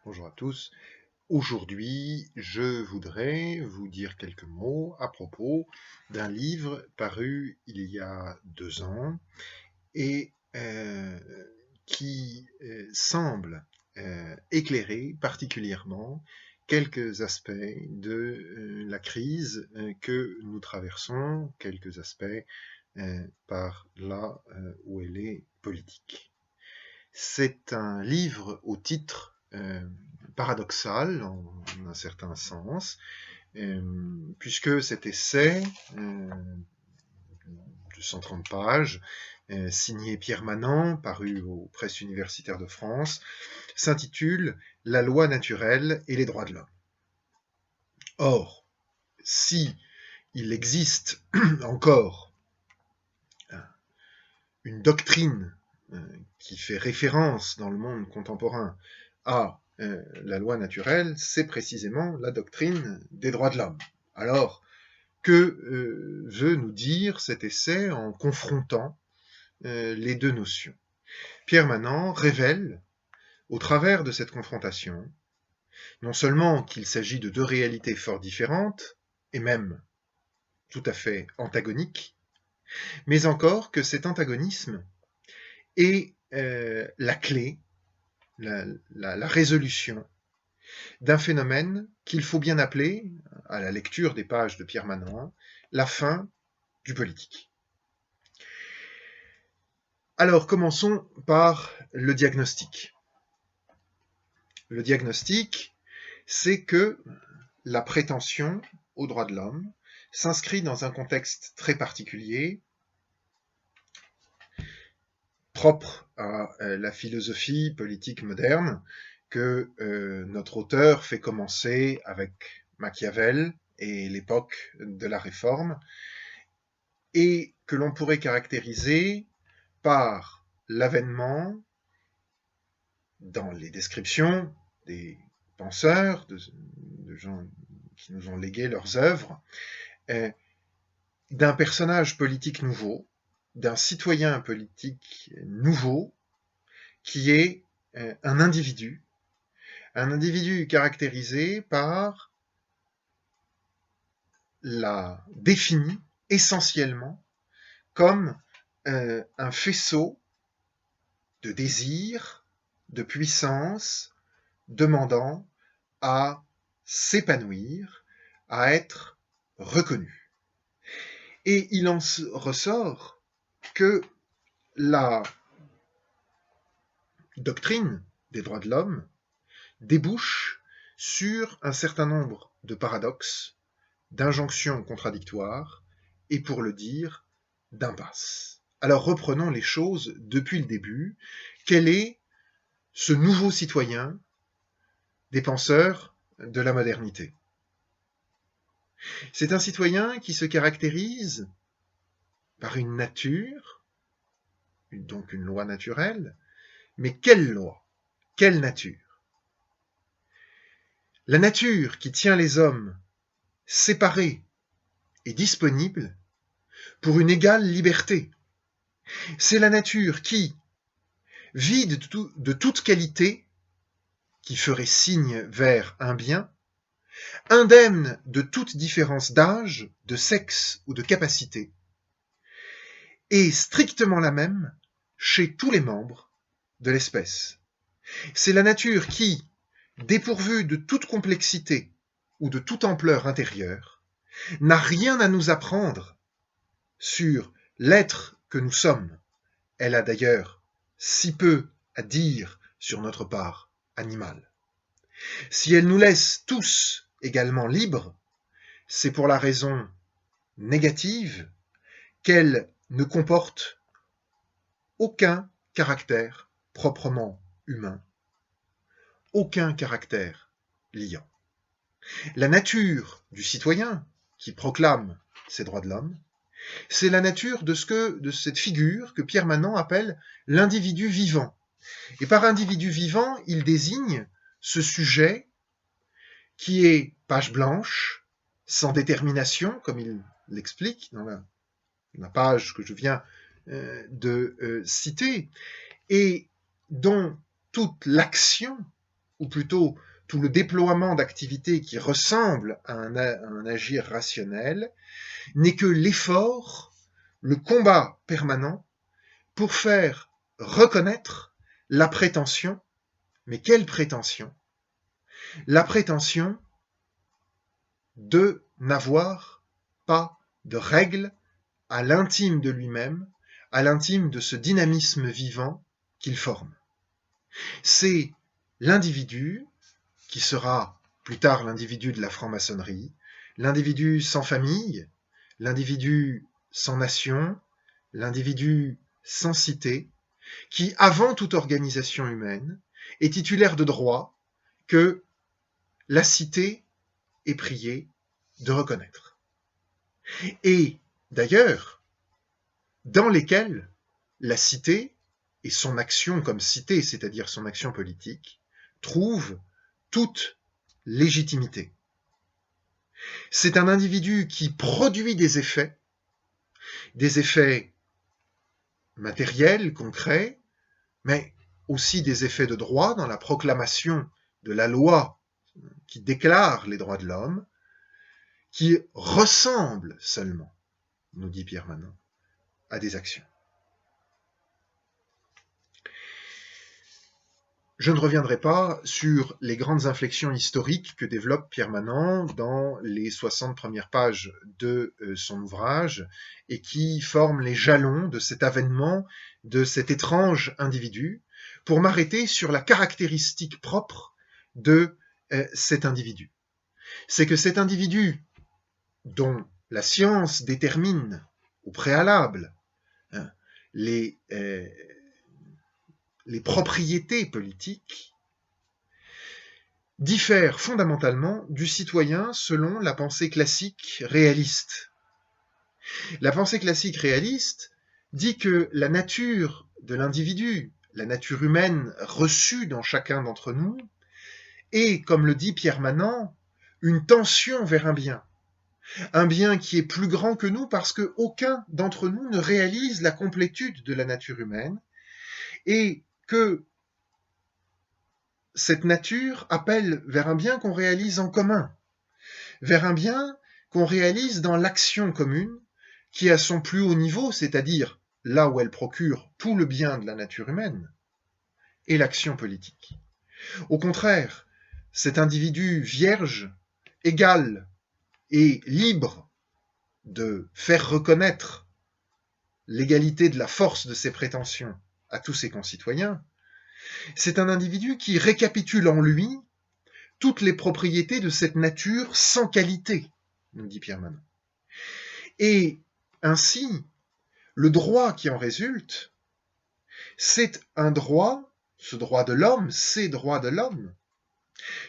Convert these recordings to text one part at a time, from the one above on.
Bonjour à tous. Aujourd'hui, je voudrais vous dire quelques mots à propos d'un livre paru il y a 2 ans et qui semble éclairer particulièrement quelques aspects de la crise que nous traversons, quelques aspects par là où elle est politique. C'est un livre au titre paradoxal, en un certain sens, puisque cet essai de 130 pages, signé Pierre Manant, paru aux Presses universitaires de France, s'intitule « La loi naturelle et les droits de l'homme ». Or, si il existe encore une doctrine qui fait référence dans le monde contemporain à la loi naturelle, c'est précisément la doctrine des droits de l'homme. Alors, que veut nous dire cet essai en confrontant les deux notions? Pierre Manant révèle, au travers de cette confrontation, non seulement qu'il s'agit de deux réalités fort différentes, et même tout à fait antagoniques, mais encore que cet antagonisme est la clé, la résolution d'un phénomène qu'il faut bien appeler, à la lecture des pages de Pierre Manant, la fin du politique. Alors, commençons par le diagnostic. Le diagnostic, c'est que la prétention aux droits de l'homme s'inscrit dans un contexte très particulier, propre à la philosophie politique moderne, que notre auteur fait commencer avec Machiavel et l'époque de la Réforme, et que l'on pourrait caractériser par l'avènement, dans les descriptions des penseurs, de gens qui nous ont légué leurs œuvres, d'un personnage politique nouveau, d'un citoyen politique nouveau, qui est un individu caractérisé par la définie essentiellement comme un faisceau de désir, de puissance, demandant à s'épanouir, à être reconnu. Et il en ressort que la doctrine des droits de l'homme débouche sur un certain nombre de paradoxes, d'injonctions contradictoires et, pour le dire, d'impasses. Alors reprenons les choses depuis le début. Quel est ce nouveau citoyen des penseurs de la modernité? C'est un citoyen qui se caractérise par une nature, donc une loi naturelle, mais quelle loi? Quelle nature? La nature qui tient les hommes séparés et disponibles pour une égale liberté. C'est la nature qui, vide de toute qualité, qui ferait signe vers un bien, indemne de toute différence d'âge, de sexe ou de capacité, est strictement la même chez tous les membres de l'espèce. C'est la nature qui, dépourvue de toute complexité ou de toute ampleur intérieure, n'a rien à nous apprendre sur l'être que nous sommes. Elle a d'ailleurs si peu à dire sur notre part animale. Si elle nous laisse tous également libres, c'est pour la raison négative qu'elle ne comporte aucun caractère proprement humain, aucun caractère liant. La nature du citoyen qui proclame ces droits de l'homme, c'est la nature de cette figure que Pierre Manant appelle l'individu vivant. Et par individu vivant, il désigne ce sujet qui est page blanche, sans détermination, comme il l'explique dans la page que je viens de citer, et dont toute l'action ou plutôt tout le déploiement d'activités qui ressemblent à un agir rationnel, n'est que l'effort, le combat permanent pour faire reconnaître la prétention. Mais quelle prétention? La prétention de n'avoir pas de règles à l'intime de lui-même, à l'intime de ce dynamisme vivant qu'il forme. C'est l'individu qui sera plus tard l'individu de la franc-maçonnerie, l'individu sans famille, l'individu sans nation, l'individu sans cité, qui, avant toute organisation humaine, est titulaire de droits que la cité est priée de reconnaître. Et d'ailleurs, dans lesquels la cité et son action comme cité, c'est-à-dire son action politique, trouvent toute légitimité. C'est un individu qui produit des effets matériels, concrets, mais aussi des effets de droit dans la proclamation de la loi qui déclare les droits de l'homme, qui ressemblent seulement, nous dit Pierre Manant, à des actions. Je ne reviendrai pas sur les grandes inflexions historiques que développe Pierre Manant dans les 60 premières pages de son ouvrage et qui forment les jalons de cet avènement de cet étrange individu, pour m'arrêter sur la caractéristique propre de cet individu. C'est que cet individu, dont la science détermine au préalable les propriétés politiques, diffère fondamentalement du citoyen selon la pensée classique réaliste. La pensée classique réaliste dit que la nature de l'individu, la nature humaine reçue dans chacun d'entre nous, est, comme le dit Pierre Manant, une tension vers un bien qui est plus grand que nous parce qu'aucun d'entre nous ne réalise la complétude de la nature humaine, et que cette nature appelle vers un bien qu'on réalise en commun, vers un bien qu'on réalise dans l'action commune, qui est à son plus haut niveau, c'est-à-dire là où elle procure tout le bien de la nature humaine, et l'action politique. Au contraire, cet individu vierge, égal et libre de faire reconnaître l'égalité de la force de ses prétentions à tous ses concitoyens, c'est un individu qui récapitule en lui toutes les propriétés de cette nature sans qualité, nous dit Pierre Manant. Et ainsi, le droit qui en résulte, c'est un droit, ce droit de l'homme, ces droits de l'homme,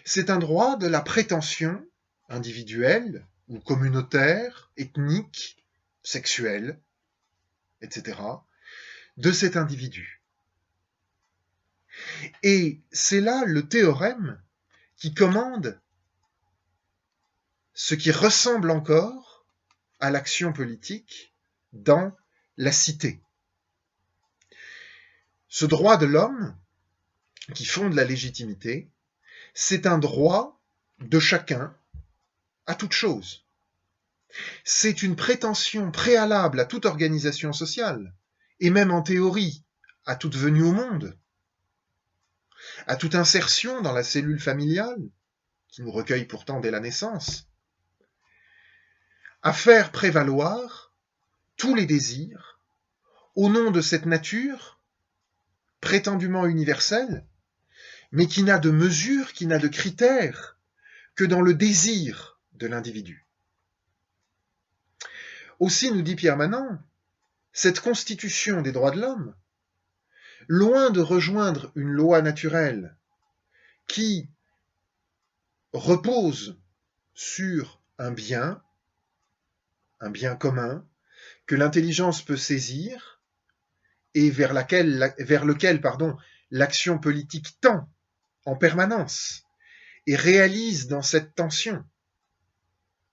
c'est un droit de la prétention individuelle ou communautaire, ethnique, sexuelle, etc., de cet individu. Et c'est là le théorème qui commande ce qui ressemble encore à l'action politique dans la cité. Ce droit de l'homme, qui fonde la légitimité, c'est un droit de chacun à toute chose. C'est une prétention préalable à toute organisation sociale, et même en théorie, à toute venue au monde, à toute insertion dans la cellule familiale, qui nous recueille pourtant dès la naissance, à faire prévaloir tous les désirs au nom de cette nature prétendument universelle, mais qui n'a de mesure, qui n'a de critères que dans le désir de l'individu. Aussi, nous dit Pierre Manant, cette constitution des droits de l'homme, loin de rejoindre une loi naturelle qui repose sur un bien commun que l'intelligence peut saisir et vers lequel l'action politique tend en permanence et réalise dans cette tension,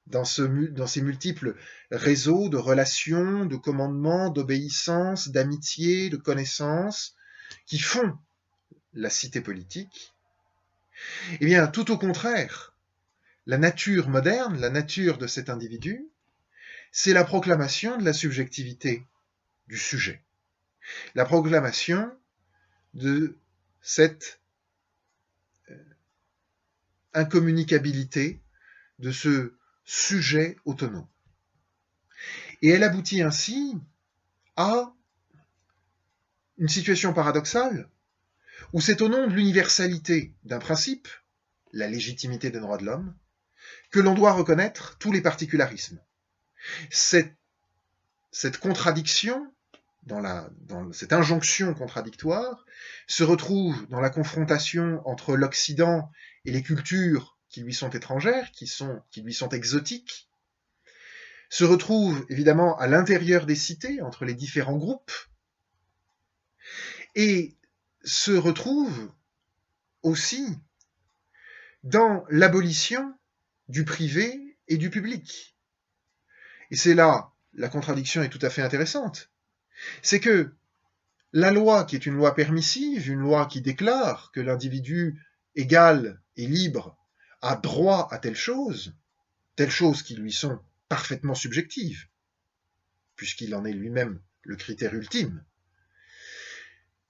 dans ces multiples réseaux de relations, de commandements, d'obéissance, d'amitié, de connaissances qui font la cité politique, Eh bien, tout au contraire, la nature moderne, la nature de cet individu, c'est la proclamation de la subjectivité du sujet, la proclamation de cette incommunicabilité de ce sujet autonome. Et elle aboutit ainsi à une situation paradoxale où c'est au nom de l'universalité d'un principe, la légitimité des droits de l'homme, que l'on doit reconnaître tous les particularismes. Cette contradiction, dans cette injonction contradictoire, se retrouve dans la confrontation entre l'Occident et les cultures qui lui sont étrangères, qui lui sont exotiques, se retrouve évidemment à l'intérieur des cités, entre les différents groupes, et se retrouve aussi dans l'abolition du privé et du public. Et c'est là, la contradiction est tout à fait intéressante. C'est que la loi, qui est une loi permissive, une loi qui déclare que l'individu égal et libre a droit à telles choses qui lui sont parfaitement subjectives, puisqu'il en est lui-même le critère ultime,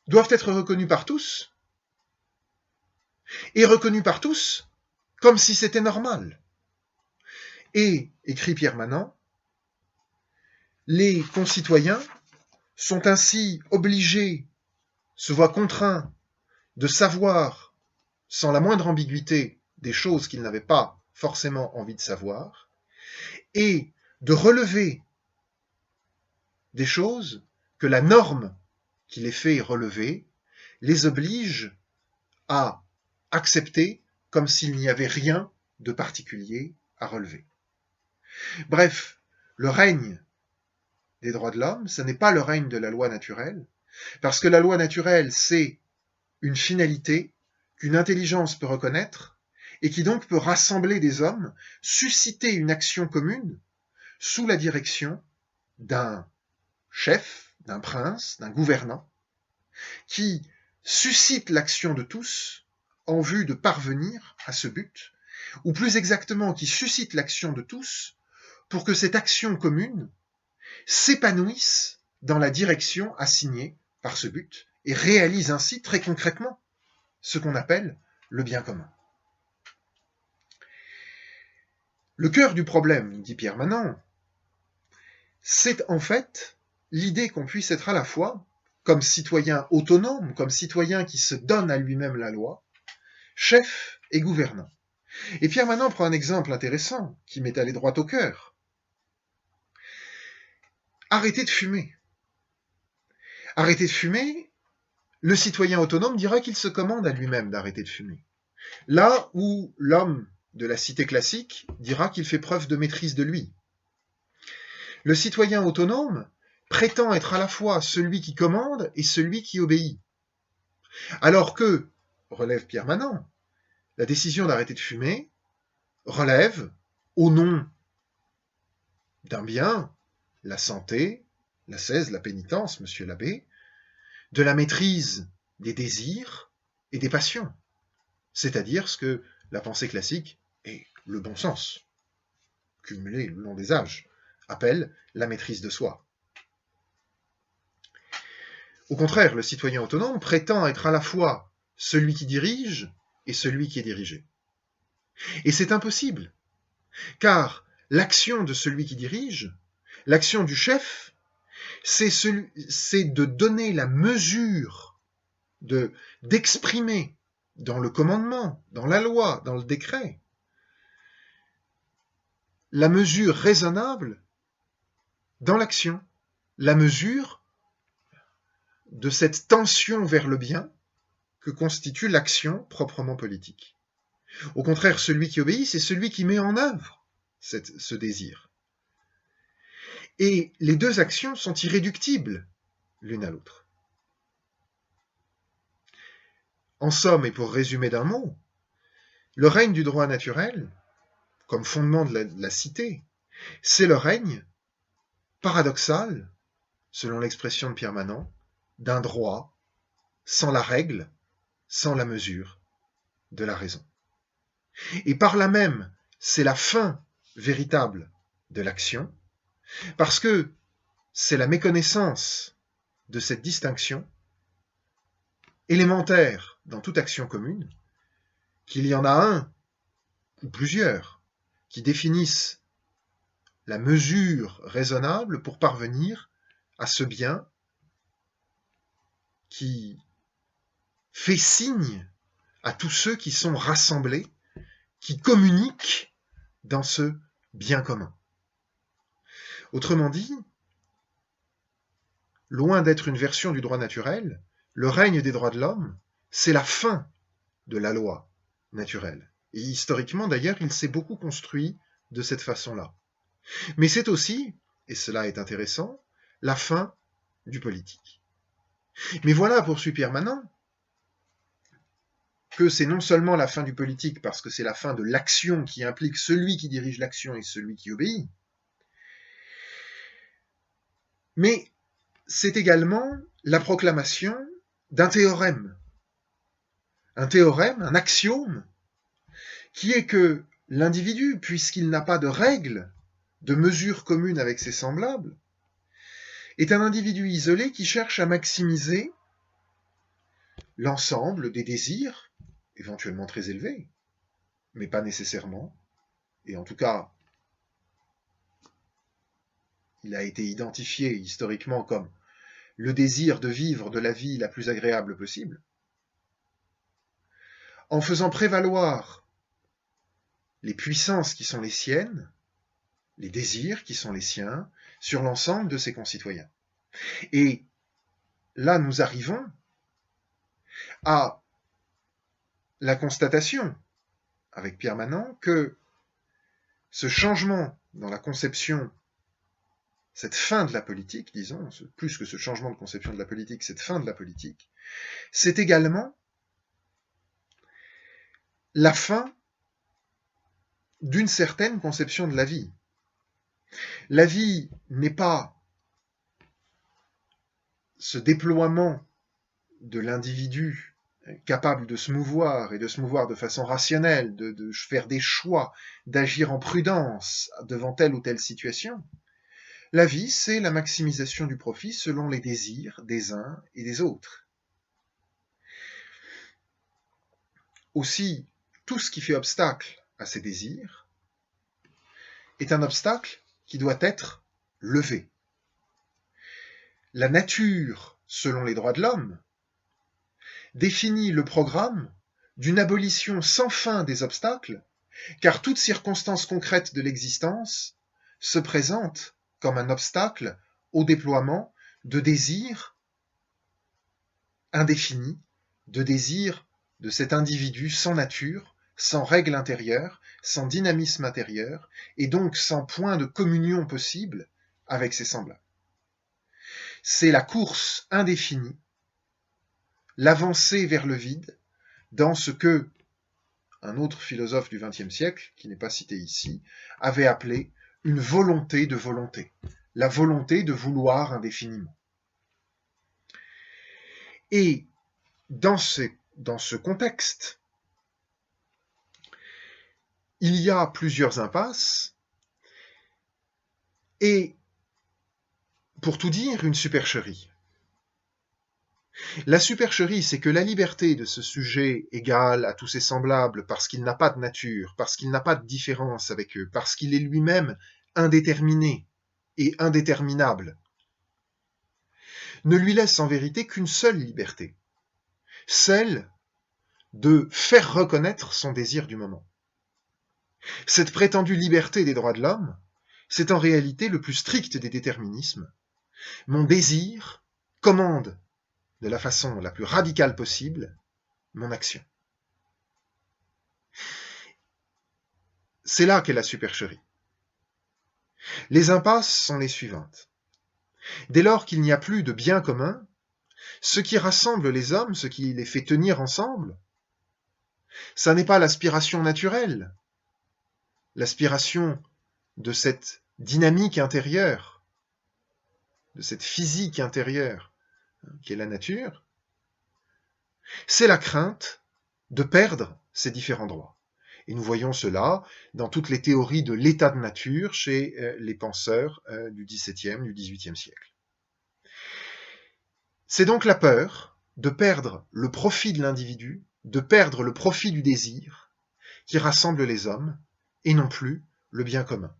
doivent être reconnues par tous, et reconnues par tous comme si c'était normal. Et, écrit Pierre Manant, les concitoyens sont ainsi obligés, se voient contraints de savoir, sans la moindre ambiguïté, des choses qu'ils n'avaient pas forcément envie de savoir, et de relever des choses que la norme qui les fait relever les oblige à accepter comme s'il n'y avait rien de particulier à relever. Bref, le règne des droits de l'homme, ce n'est pas le règne de la loi naturelle, parce que la loi naturelle, c'est une finalité qu'une intelligence peut reconnaître et qui donc peut rassembler des hommes, susciter une action commune sous la direction d'un chef, d'un prince, d'un gouvernant, qui suscite l'action de tous en vue de parvenir à ce but, ou plus exactement qui suscite l'action de tous pour que cette action commune s'épanouisse dans la direction assignée par ce but et réalise ainsi très concrètement ce qu'on appelle le bien commun. Le cœur du problème, dit Pierre Manant, c'est en fait l'idée qu'on puisse être à la fois, comme citoyen autonome, comme citoyen qui se donne à lui-même la loi, chef et gouvernant. Et Pierre Manant prend un exemple intéressant qui m'est allé droit au cœur. Arrêtez de fumer. Arrêtez de fumer, le citoyen autonome dira qu'il se commande à lui-même d'arrêter de fumer. Là où l'homme de la cité classique dira qu'il fait preuve de maîtrise de lui. Le citoyen autonome prétend être à la fois celui qui commande et celui qui obéit. Alors que, relève Pierre Manant, la décision d'arrêter de fumer relève, au nom d'un bien, la santé, l'ascèse, la pénitence, monsieur l'abbé, de la maîtrise des désirs et des passions, c'est-à-dire ce que la pensée classique et le bon sens, cumulé le long des âges, appelle la maîtrise de soi. Au contraire, le citoyen autonome prétend être à la fois celui qui dirige et celui qui est dirigé. Et c'est impossible, car l'action de celui qui dirige, l'action du chef, c'est de donner la mesure, d'exprimer dans le commandement, dans la loi, dans le décret, la mesure raisonnable dans l'action, la mesure de cette tension vers le bien que constitue l'action proprement politique. Au contraire, celui qui obéit, c'est celui qui met en œuvre ce désir. Et les deux actions sont irréductibles l'une à l'autre. En somme, et pour résumer d'un mot, le règne du droit naturel, comme fondement de la cité, c'est le règne paradoxal, selon l'expression de Pierre Manant, d'un droit sans la règle, sans la mesure de la raison. Et par là même, c'est la fin véritable de l'action, parce que c'est la méconnaissance de cette distinction élémentaire dans toute action commune, qu'il y en a un ou plusieurs qui définissent la mesure raisonnable pour parvenir à ce bien qui fait signe à tous ceux qui sont rassemblés, qui communiquent dans ce bien commun. Autrement dit, loin d'être une version du droit naturel, le règne des droits de l'homme, c'est la fin de la loi naturelle. Et historiquement, d'ailleurs, il s'est beaucoup construit de cette façon-là. Mais c'est aussi, et cela est intéressant, la fin du politique. Mais voilà, poursuit Pierre Manant, que c'est non seulement la fin du politique, parce que c'est la fin de l'action qui implique celui qui dirige l'action et celui qui obéit, mais c'est également la proclamation d'un théorème. Un théorème, un axiome, qui est que l'individu, puisqu'il n'a pas de règles, de mesures communes avec ses semblables, est un individu isolé qui cherche à maximiser l'ensemble des désirs, éventuellement très élevés, mais pas nécessairement, et en tout cas, il a été identifié historiquement comme le désir de vivre de la vie la plus agréable possible, en faisant prévaloir les puissances qui sont les siennes, les désirs qui sont les siens, sur l'ensemble de ses concitoyens. Et là, nous arrivons à la constatation, avec Pierre Manant, que ce changement dans la conception, cette fin de la politique, disons, plus que ce changement de conception de la politique, cette fin de la politique, c'est également la fin d'une certaine conception de la vie. La vie n'est pas ce déploiement de l'individu capable de se mouvoir et de se mouvoir de façon rationnelle, de faire des choix, d'agir en prudence devant telle ou telle situation. La vie, c'est la maximisation du profit selon les désirs des uns et des autres. Aussi, tout ce qui fait obstacle à ces désirs est un obstacle qui doit être levé. La nature, selon les droits de l'homme, définit le programme d'une abolition sans fin des obstacles, car toute circonstance concrète de l'existence se présente comme un obstacle au déploiement de désirs indéfinis, de désirs de cet individu sans nature, sans règle intérieure, sans dynamisme intérieur, et donc sans point de communion possible avec ses semblables. C'est la course indéfinie, l'avancée vers le vide, dans ce que un autre philosophe du XXe siècle, qui n'est pas cité ici, avait appelé une volonté de volonté, la volonté de vouloir indéfiniment. Et dans ce contexte, il y a plusieurs impasses, et pour tout dire, une supercherie. La supercherie, c'est que la liberté de ce sujet égale à tous ses semblables parce qu'il n'a pas de nature, parce qu'il n'a pas de différence avec eux, parce qu'il est lui-même indéterminé et indéterminable, ne lui laisse en vérité qu'une seule liberté, celle de faire reconnaître son désir du moment. Cette prétendue liberté des droits de l'homme, c'est en réalité le plus strict des déterminismes. Mon désir commande de la façon la plus radicale possible mon action. C'est là qu'est la supercherie. Les impasses sont les suivantes. Dès lors qu'il n'y a plus de bien commun, ce qui rassemble les hommes, ce qui les fait tenir ensemble, ça n'est pas l'aspiration naturelle, l'aspiration de cette dynamique intérieure, de cette physique intérieure qui est la nature, c'est la crainte de perdre ces différents droits. Et nous voyons cela dans toutes les théories de l'état de nature chez les penseurs du XVIIe, du XVIIIe siècle. C'est donc la peur de perdre le profit de l'individu, de perdre le profit du désir, qui rassemble les hommes, et non plus le bien commun.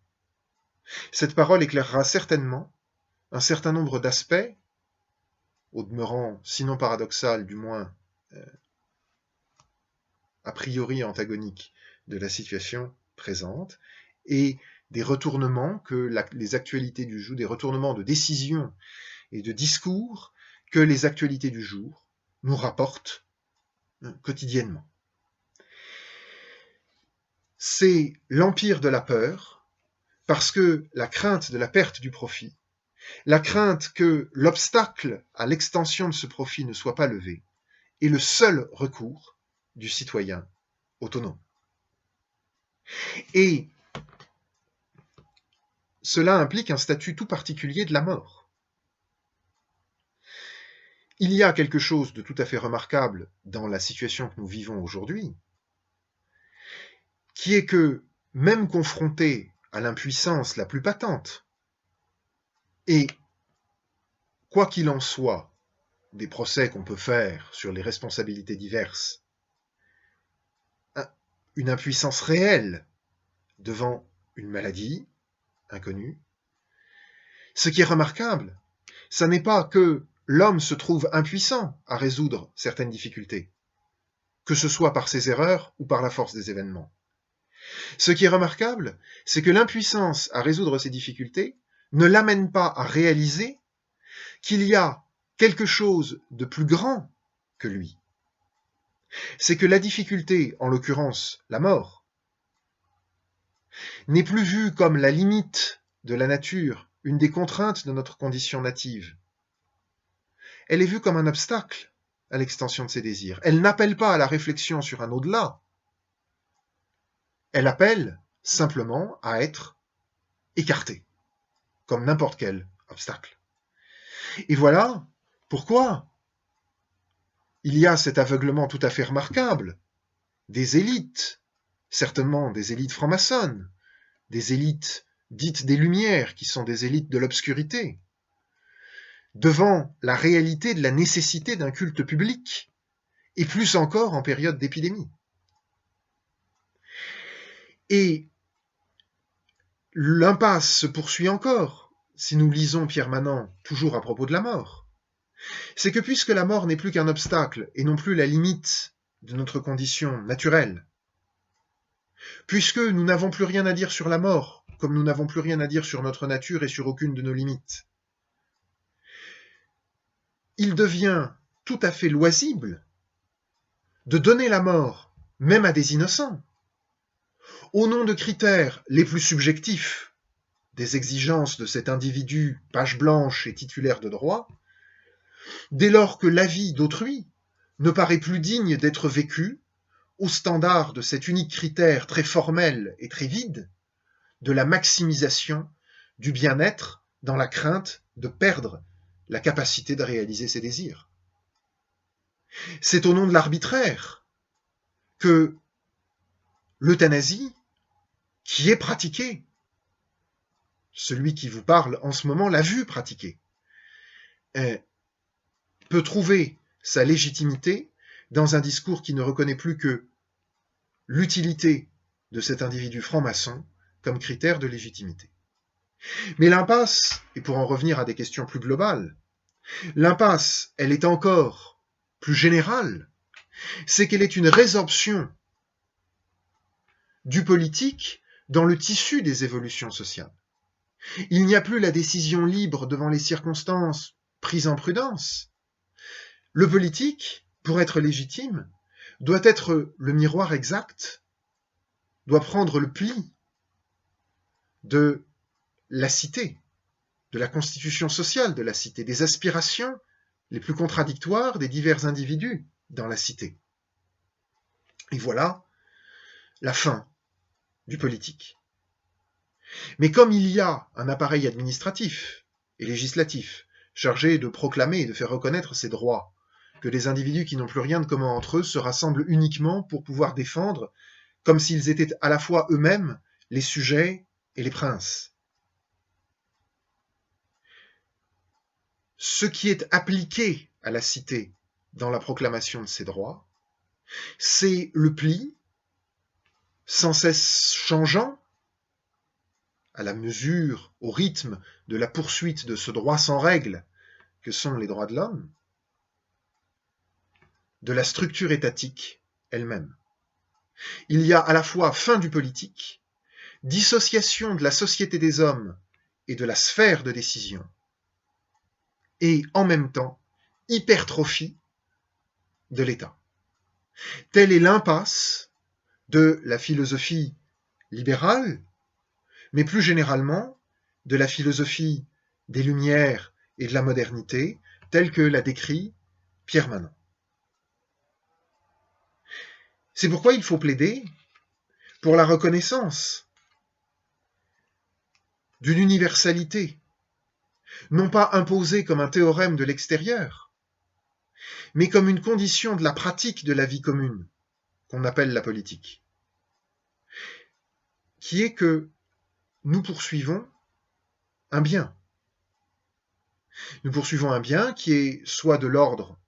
Cette parole éclairera certainement un certain nombre d'aspects, au demeurant sinon paradoxal, du moins a priori antagoniques de la situation présente, et des retournements que les actualités du jour, des retournements de décision et de discours que les actualités du jour nous rapportent quotidiennement. C'est l'empire de la peur, parce que la crainte de la perte du profit, la crainte que l'obstacle à l'extension de ce profit ne soit pas levé, est le seul recours du citoyen autonome. Et cela implique un statut tout particulier de la mort. Il y a quelque chose de tout à fait remarquable dans la situation que nous vivons aujourd'hui, qui est que, même confrontés à l'impuissance la plus patente, et quoi qu'il en soit, des procès qu'on peut faire sur les responsabilités diverses, une impuissance réelle devant une maladie inconnue, ce qui est remarquable, ça n'est pas que l'homme se trouve impuissant à résoudre certaines difficultés, que ce soit par ses erreurs ou par la force des événements. Ce qui est remarquable, c'est que l'impuissance à résoudre ces difficultés ne l'amène pas à réaliser qu'il y a quelque chose de plus grand que lui. C'est que la difficulté, en l'occurrence la mort, n'est plus vue comme la limite de la nature, une des contraintes de notre condition native. Elle est vue comme un obstacle à l'extension de ses désirs. Elle n'appelle pas à la réflexion sur un au-delà. Elle appelle simplement à être écartée, comme n'importe quel obstacle. Et voilà pourquoi il y a cet aveuglement tout à fait remarquable des élites, certainement des élites franc-maçonnes, des élites dites des Lumières, qui sont des élites de l'obscurité, devant la réalité de la nécessité d'un culte public, et plus encore en période d'épidémie. Et l'impasse se poursuit encore, si nous lisons Pierre Manant, toujours à propos de la mort. C'est que puisque la mort n'est plus qu'un obstacle, et non plus la limite de notre condition naturelle, puisque nous n'avons plus rien à dire sur la mort, comme nous n'avons plus rien à dire sur notre nature et sur aucune de nos limites, il devient tout à fait loisible de donner la mort, même à des innocents, au nom de critères les plus subjectifs, des exigences de cet individu page blanche et titulaire de droit, dès lors que la vie d'autrui ne paraît plus digne d'être vécue au standard de cet unique critère très formel et très vide de la maximisation du bien-être dans la crainte de perdre la capacité de réaliser ses désirs. C'est au nom de l'arbitraire que l'euthanasie, qui est pratiquée, celui qui vous parle en ce moment l'a vu pratiquer, peut trouver sa légitimité dans un discours qui ne reconnaît plus que l'utilité de cet individu franc-maçon comme critère de légitimité. Mais l'impasse, et pour en revenir à des questions plus globales, l'impasse, elle est encore plus générale, c'est qu'elle est une résorption du politique dans le tissu des évolutions sociales. Il n'y a plus la décision libre devant les circonstances prise en prudence. Le politique, pour être légitime, doit être le miroir exact, doit prendre le pli de la cité, de la constitution sociale de la cité, des aspirations les plus contradictoires des divers individus dans la cité. Et voilà la fin du politique. Mais comme il y a un appareil administratif et législatif chargé de proclamer et de faire reconnaître ces droits que des individus qui n'ont plus rien de commun entre eux se rassemblent uniquement pour pouvoir défendre, comme s'ils étaient à la fois eux-mêmes les sujets et les princes. Ce qui est appliqué à la cité dans la proclamation de ses droits, c'est le pli, sans cesse changeant, à la mesure, au rythme de la poursuite de ce droit sans règle que sont les droits de l'homme, de la structure étatique elle-même. Il y a à la fois fin du politique, dissociation de la société des hommes et de la sphère de décision, et en même temps, hypertrophie de l'État. Telle est l'impasse de la philosophie libérale, mais plus généralement de la philosophie des Lumières et de la modernité, telle que l'a décrit Pierre Manant. C'est pourquoi il faut plaider pour la reconnaissance d'une universalité, non pas imposée comme un théorème de l'extérieur, mais comme une condition de la pratique de la vie commune, qu'on appelle la politique, qui est que nous poursuivons un bien. Nous poursuivons un bien qui est soit de l'ordre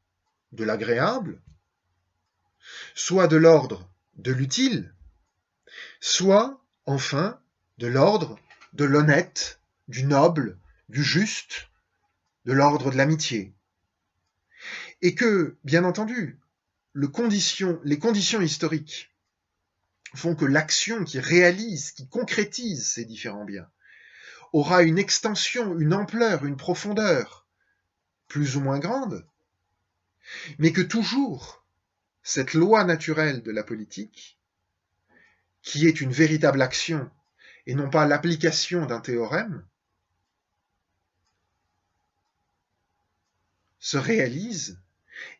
de l'agréable, soit de l'ordre de l'utile, soit, enfin, de l'ordre de l'honnête, du noble, du juste, de l'ordre de l'amitié. Et que, bien entendu, les conditions historiques font que l'action qui réalise, qui concrétise ces différents biens, aura une extension, une ampleur, une profondeur plus ou moins grande, mais que toujours cette loi naturelle de la politique, qui est une véritable action et non pas l'application d'un théorème, se réalise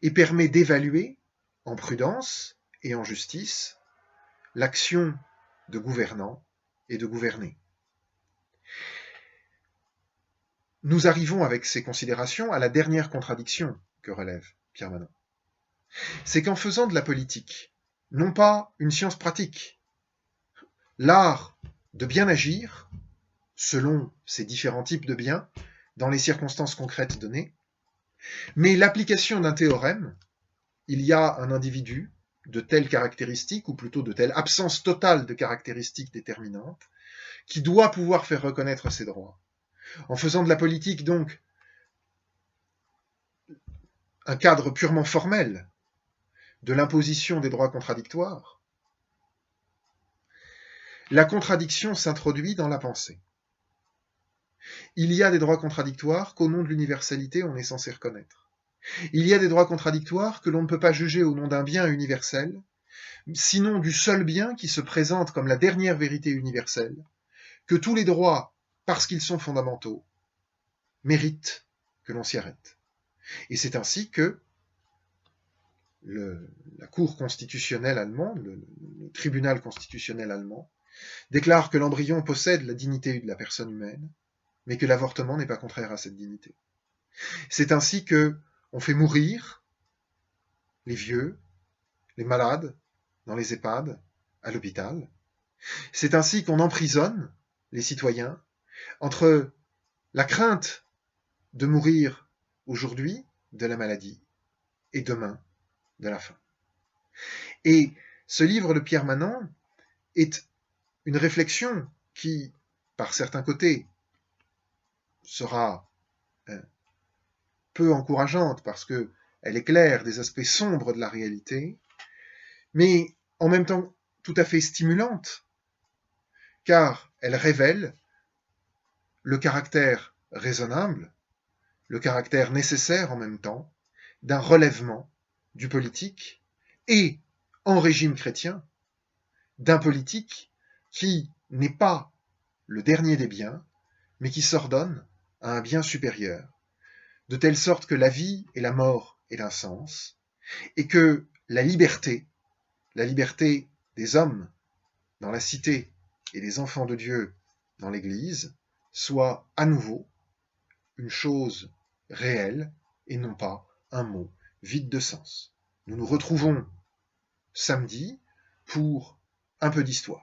et permet d'évaluer en prudence et en justice l'action de gouvernants et de gouvernés. Nous arrivons avec ces considérations à la dernière contradiction que relève Pierre Manant. C'est qu'en faisant de la politique, non pas une science pratique, l'art de bien agir, selon ces différents types de biens, dans les circonstances concrètes données, mais l'application d'un théorème, il y a un individu de telles caractéristiques, ou plutôt de telle absence totale de caractéristiques déterminantes, qui doit pouvoir faire reconnaître ses droits. En faisant de la politique, donc, un cadre purement formel de l'imposition des droits contradictoires, la contradiction s'introduit dans la pensée. Il y a des droits contradictoires qu'au nom de l'universalité, on est censé reconnaître. Il y a des droits contradictoires que l'on ne peut pas juger au nom d'un bien universel, sinon du seul bien qui se présente comme la dernière vérité universelle, que tous les droits, parce qu'ils sont fondamentaux, méritent que l'on s'y arrête. Et c'est ainsi que la Cour constitutionnelle allemande, le tribunal constitutionnel allemand, déclare que l'embryon possède la dignité de la personne humaine, mais que l'avortement n'est pas contraire à cette dignité. C'est ainsi que on fait mourir les vieux, les malades, dans les EHPAD, à l'hôpital. C'est ainsi qu'on emprisonne les citoyens entre la crainte de mourir aujourd'hui de la maladie et demain de la faim. Et ce livre de Pierre Manant est une réflexion qui, par certains côtés, sera peu encourageante parce qu'elle éclaire des aspects sombres de la réalité, mais en même temps tout à fait stimulante, car elle révèle le caractère raisonnable, le caractère nécessaire en même temps, d'un relèvement du politique et, en régime chrétien, d'un politique qui n'est pas le dernier des biens, mais qui s'ordonne à un bien supérieur, de telle sorte que la vie et la mort aient un sens, et que la liberté des hommes dans la cité et des enfants de Dieu dans l'Église, soit à nouveau une chose réelle et non pas un mot vide de sens. Nous nous retrouvons samedi pour un peu d'histoire.